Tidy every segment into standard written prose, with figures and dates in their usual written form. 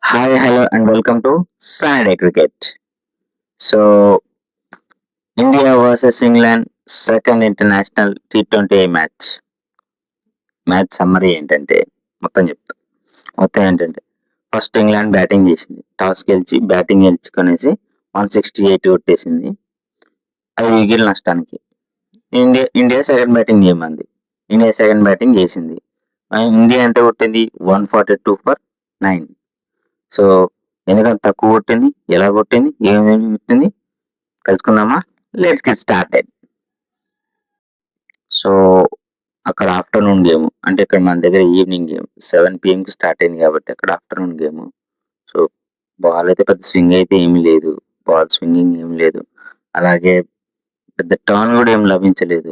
Hi, hello, and welcome to Saturday Cricket. So, India versus England second international T20 match. Match summary ఏంటంటే మొత్తం చెప్తా. మొత్తం ఏంటంటే first England batting చేసింది. Toss గెలిచి బ్యాటింగ్ గెలుచుకునేసి 168 కొట్టేసింది. 5 వికెట్ల నష్టానికి. ఇండియా సెకండ్ బ్యాటింగ్ చేయమంది. ఇండియా సెకండ్ బ్యాటింగ్ చేసింది. ఇండియా ఎంత కొట్టింది? 142 ఫర్ 9. సో ఎందుకంత తక్కువ కొట్టింది? ఎలా కొట్టింది? ఏమేమి కొట్టింది? తెలుసుకుందామా? Let's get started. సో అక్కడ ఆఫ్టర్నూన్ గేమ్, అంటే ఇక్కడ మన దగ్గర ఈవినింగ్ గేమ్ 7 PM స్టార్ట్ అయింది కాబట్టి అక్కడ ఆఫ్టర్నూన్ గేమ్. సో బాల్ అయితే పెద్ద స్వింగ్ అయితే ఏమీ లేదు, బాల్ స్వింగింగ్ ఏం లేదు, అలాగే పెద్ద టర్న్ కూడా ఏం లభించలేదు.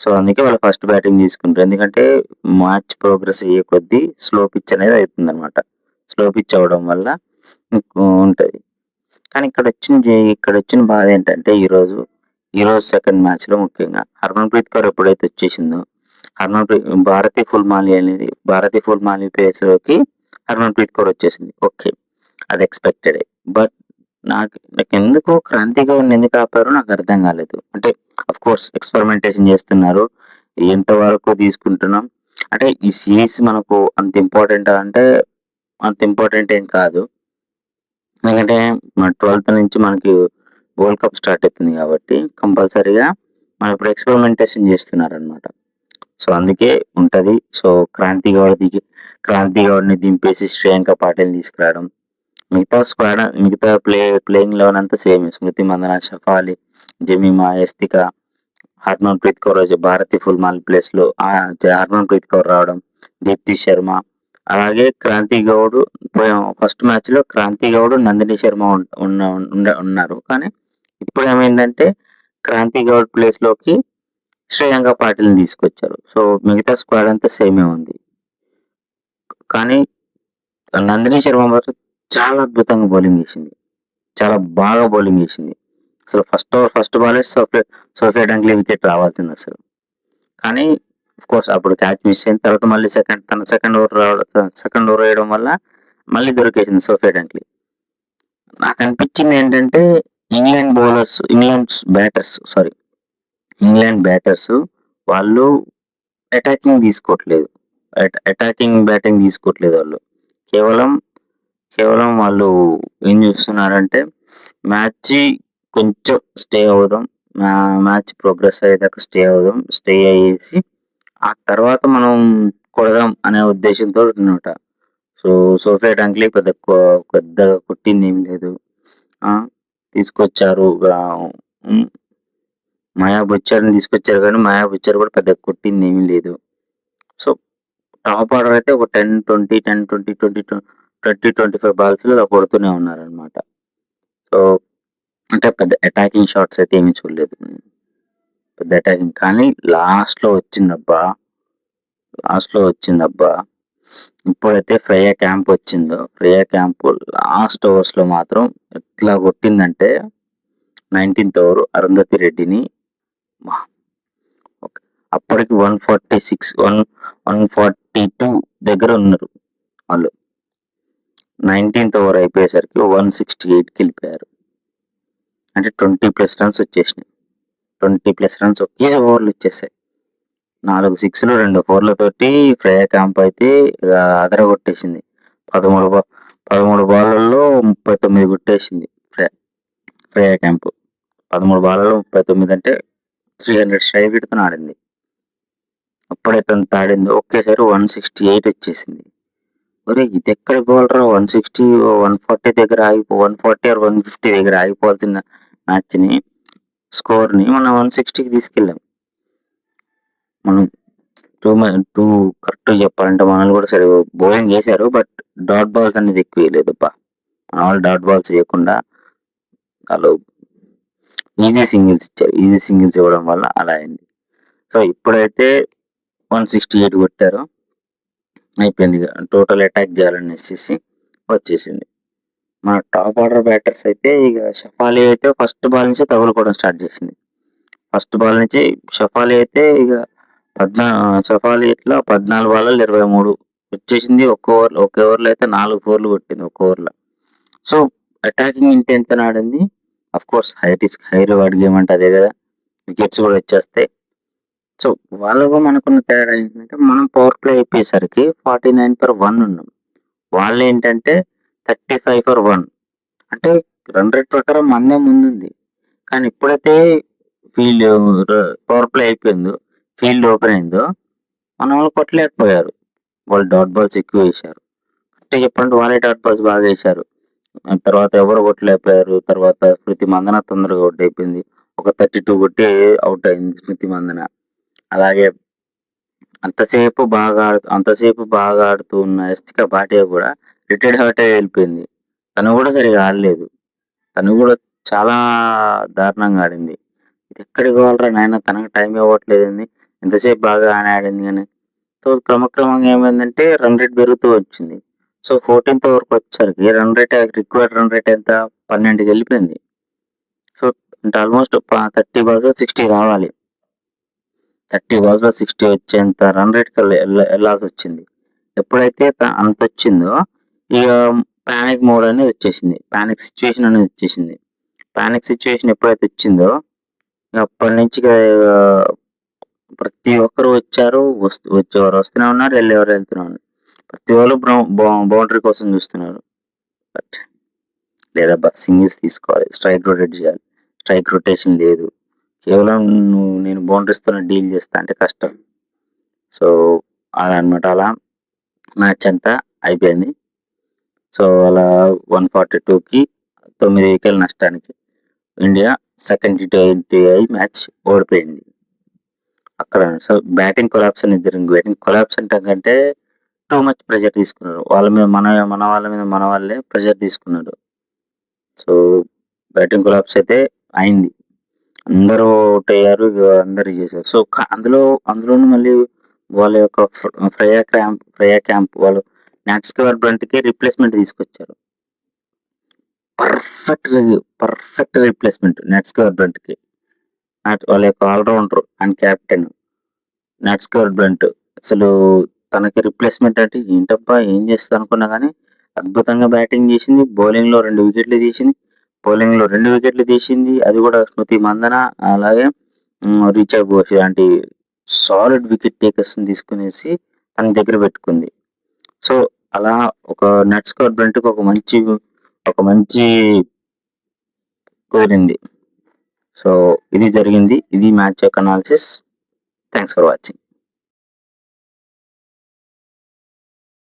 సో అందుకే వాళ్ళు ఫస్ట్ బ్యాటింగ్ తీసుకుంటారు, ఎందుకంటే మ్యాచ్ ప్రోగ్రెస్ అయ్యే కొద్దీ స్లో పిచ్ అనేది అవుతుంది అనమాట. స్లో పిచ్ అవడం వల్ల ఉంటుంది. కానీ ఇక్కడ వచ్చిన బాధ ఏంటంటే ఈరోజు సెకండ్ మ్యాచ్ లో ముఖ్యంగా హర్మన్ప్రీత్ కౌర్ ఎప్పుడైతే వచ్చేసిందో భారతీ ఫుల్ మాలి ప్లేస్ లోకి హర్మన్ప్రీత్ కౌర్ వచ్చేసింది. ఓకే, అది ఎక్స్పెక్టెడ్. బట్ నాకు ఎందుకు క్రాంతి గౌడ్ని ఎందుకు ఆపారో నాకు అర్థం కాలేదు. అంటే అఫ్ కోర్స్ ఎక్స్పెరిమెంటేషన్ చేస్తున్నారు, ఎంతవరకు తీసుకుంటున్నాం అంటే ఈ సిరీస్ మనకు అంత ఇంపార్టెంట్ అంటే అంత ఇంపార్టెంట్ ఏం కాదు, ఎందుకంటే మన 12th నుంచి మనకి వరల్డ్ కప్ స్టార్ట్ అవుతుంది కాబట్టి కంపల్సరీగా మనం ఇప్పుడు ఎక్స్పెరిమెంటేషన్ చేస్తున్నారు అనమాట. సో అందుకే ఉంటది. సో క్రాంతి గౌడ్ని దింపేసి శ్రేయాంక పాటిల్ తీసుకురావడం, మిగతా ప్లేయింగ్ లెవెన్ అంతా same. Smriti Mandhana, Shafali, Jemimah, Yastika, Harmanpreet Kaur Bharti Fulmali place లో హర్మన్ప్రీత్ కౌర్ రావడం, దీప్తి శర్మ, అలాగే క్రాంతి గౌడ్. ఫస్ట్ మ్యాచ్ లో క్రాంతి గౌడ్, నందిని శర్మ ఉన్నారు, కానీ ఇప్పుడు ఏమైందంటే క్రాంతి గౌడ్ ప్లేస్ లోకి శ్రేయాంక పాటిల్ని తీసుకొచ్చారు. సో మిగతా స్క్వాడ్ అంతా సేమే ఉంది, కానీ నందిని శర్మ మాత్రం చాలా అద్భుతంగా బౌలింగ్ చేసింది, చాలా బాగా బౌలింగ్ చేసింది. అసలు first ball Sophia Dunkley wicket రావాల్సింది అసలు, కానీ కోర్స్ అప్పుడు క్యాచ్ మిస్ అయిన తర్వాత మళ్ళీ సెకండ్ ఓవర్ వేయడం వల్ల మళ్ళీ దొరికేసింది సోఫియా డంక్లీ. నాకు అనిపించింది ఏంటంటే ఇంగ్లాండ్ బ్యాటర్స్ వాళ్ళు అటాకింగ్ బ్యాటింగ్ తీసుకోవట్లేదు. వాళ్ళు కేవలం వాళ్ళు ఏం చూస్తున్నారంటే మ్యాచ్ కొంచెం స్టే అవుదాం, మ్యాచ్ ప్రోగ్రెస్ అయ్యేదాకా స్టే అయ్యేసి ఆ తర్వాత మనం కొడదాం అనే ఉద్దేశంతో ఉన్నట. సో సోఫియా డంక్లీ పెద్దగా కొట్టింది ఏం లేదు. తీసుకొచ్చారు మాయా బుచ్చర్ని తీసుకొచ్చారు, కానీ మాయా బుచ్చర్ కూడా పెద్దగా కొట్టింది ఏమీ లేదు. సో టాప్ ఆర్డర్ అయితే ఒక 10-20-20-25 బాల్స్ లో కొడుతూనే ఉన్నారు అనమాట. సో అంటే పెద్ద అటాకింగ్ షాట్స్ అయితే ఏమీ చూడలేదు, పెద్ద అటాకింగ్. కానీ లాస్ట్ లో వచ్చిందబ్బా. ఇప్పుడైతే ఫ్రేయా క్యాంప్ లాస్ట్ ఓవర్స్ లో మాత్రం ఎట్లా కొట్టిందంటే 19th ఓవర్ అరుంధతి రెడ్డిని అప్పటికి 142 దగ్గర ఉన్నారు వాళ్ళు. 19th ఓవర్ అయిపోయేసరికి 168కి వెళ్ళిపోయారు. అంటే 20+ రన్స్ వచ్చేసినాయి. 20+ రన్స్ ఒకే ఓవర్లు వచ్చేసాయి. 4 6లు 2 4లతోటి ఫ్రేయా క్యాంప్ అయితే అదరగొట్టేసింది. 13 బాళ్ళల్లో 39 కొట్టేసింది ఫ్రేయా క్యాంప్. 13 బాళ్ళలో 39 అంటే 300 స్ట్రైక్ రేట్తో ఆడింది. అప్పుడైతే అంత ఆడింది, ఒకేసారి 168 వచ్చేసింది. ఒరే ఇది ఎక్కడ గోల్ రా, 160 140 దగ్గర 140 or 150 దగ్గర ఆగిపోవాల్సిన మ్యాచ్ని స్కోర్ని మనం 160కి తీసుకెళ్ళాం. మనం టూ కరెక్ట్ చెప్పాలంటే మనల్ని కూడా సరే బౌలింగ్ చేశారు, బట్ డాట్ బాల్స్ అనేది ఎక్కువ వేయలేదబ్బా. మన వాళ్ళు డాట్ బాల్స్ చేయకుండా వాళ్ళు ఈజీ సింగిల్స్ ఇవ్వడం వల్ల అలా అయింది. సో ఇప్పుడైతే 168 కొట్టారు, అయిపోయింది. టోటల్ అటాక్ చేయాలనేసి వచ్చేసింది. మన టాప్ ఆర్డర్ బ్యాటర్స్ అయితే ఇక షఫాలి అయితే ఫస్ట్ బాల్ నుంచి తగులుకోవడం స్టార్ట్ చేసింది. ఫస్ట్ బాల్ నుంచి షఫాలి అయితే ఇక 14 బాల్ 23 వచ్చేసింది. ఒక ఓవర్‌లో అయితే 4 ఫోర్‌లు కొట్టింది ఒక ఓవర్‌లో. సో, అటాకింగ్ ఇంటెన్షన్ ఆడింది. Of course high risk, high reward game అంటే అదే గదా! వికెట్స్ గూడా వచ్చేస్తాయి. సో, వాళ్ళకు మనకున్న తేడా ఏంటంటే, మనం పవర్ ప్లే అయిపోయేసరికి 49 ఫర్ 1 ఉన్నాం. వాళ్ళేంటంటే 35 ఫర్ 1 అంటే రన్ రేట్ ప్రకారం మనదే ముందుంది. కానీ ఎప్పుడైతే ఫీల్డ్ ర పవర్ ప్లే అయిపోయిందో, ఫీల్డ్ ఓపెన్ అయిందో, మనోళ్ళు కొట్టలేకపోయారు. వాళ్ళు డాట్ బాల్స్ ఎక్కువేశారు. కరెక్ట్‌గా చెప్పాలంటే వాళ్ళే డాట్ బాల్స్ బాగేశారు. తర్వాత ఎవరు కొట్టలేకపోయారు. తర్వాత స్మృతి మందన తొందరగా ఔట్ అయిపోయింది. ఒక 32 కొట్టి ఔట్ అయింది స్మృతి మందన. అలాగే అంతసేపు బాగా ఆడుతూ ఉన్న యష్టికా భాటియా గూడా రిటైర్డ్ హర్ట్ అయ్యి వెళ్ళిపోయింది. తను గూడా సరిగ్గా ఆడలేదు. తను గూడా చాలా దారుణంగా ఆడింది. ఇదెక్కడికి పోవాలిరా నాయనా! తనకు టైం ఇవ్వట్లేదేంది? ఇంతసేపు బాగా ఆడింది గాని. సో, క్రమక్రమంగా ఏమైందంటే రన్ రేట్ పెరుగుతూ వచ్చింది. సో, 14థ్ ఓవర్‌కొచ్చేసరికి రిక్వైర్డ్ రన్ రేట్ ఎంత? 12కెళ్ళిపోయింది. సో, అంటే ఆల్‌మోస్ట్ 30 బాల్స్‌లో 60 రావాలి. 30 బాల్స్‌లో 60 వచ్చేంత రన్ రేట్‌కెళ్ళి ఎళ్ళాల్సొచ్చింది. ఎప్పుడైతే అంతొచ్చిందో ఇగ పానిక్ మోడ్ అనేది వచ్చేసింది. పానిక్ సిట్యుయేషన్ అనేది వచ్చేసింది. పానిక్ సిట్యుయేషన్ ఎప్పుడైతే వచ్చిందో అప్పటినుంచి ఇగ ప్రతి ఒక్కరు వచ్చారు. వచ్చేవారు వస్తూనే ఉన్నారు. ఎళ్ళేవారు ఎళ్తూనే ఉన్నారు. ప్రతి ఒళ్ళు బౌండరీ కోసం చూస్తున్నారు. బట్ లేదబ్బా! సింగిల్స్ తీసుకోవాలి. స్ట్రైక్ రొటేట్ చేయాలి. స్ట్రైక్ రొటేషన్ లేదు. కేవలం నేను బౌండరీస్‌తోనే డీల్ చేస్తా అంటే కష్టం. సో, అలా అన్నమాట. అలా మ్యాచ్ అంతా అయిపోయింది. సో, అలా 142కి 9 వికెట్ల నష్టానికి ఇండియా సెకండ్ T20I మ్యాచ్ ఓడిపోయింది. అక్కడ సో, బ్యాటింగ్ కొలాప్స్ అనేది జరిగింది. బ్యాటింగ్ కొలాప్స్ అంటాం కంటే టూ మచ్ ప్రెషర్ తీసుకున్నారు. వాళ్ళ మీద మన వాళ్ళ మీద మన వాళ్ళే ప్రెషర్ తీసుకున్నారు. సో, బ్యాటింగ్ కొలాప్స్ అయితే అయింది. అందరూ ఔట్ అయ్యారు. ఇగ అందరూ చేశారు. సో, అందులోనూ మళ్ళీ వాళ్ళ యొక్క ఫ్రయా క్యాంప్ వాళ్ళు నాట్స్‌కవర్ బ్రంట్‌కి రిప్లేస్‌మెంట్ తీసుకొచ్చారు. పర్ఫెక్ట్ పర్ఫెక్ట్ రిప్లేస్‌మెంట్ నాట్స్‌కవర్ బ్రంట్‌కి. వాళ్ళ యొక్క all rounder and captain Nat Sciver Brunt. అసలు తనకి రిప్లేస్‌మెంట్ అంటే ఏంటబ్బా! ఏం చేస్తది అనుకున్నా గానీ అద్భుతంగా బ్యాటింగ్ చేసింది. బౌలింగ్‌లో 2 వికెట్లు తీసింది. బౌలింగ్‌లో 2 వికెట్లు తీసింది. అది కూడా స్మృతి మందన అలాగే రిచా ఘోష్ లాంటి సాలిడ్ వికెట్ టేకర్స్‌ని తీసుకొనేసి తన దగ్గర పెట్టుకుంది. సో, అలా ఒక నాట్స్‌కవర్ బ్రంట్‌కి ఒక మంచి కుదిరింది. సో, ఇది జరిగింది. ఇది మ్యాచ్ యొక్క అనాలిసిస్. Thanks for watching.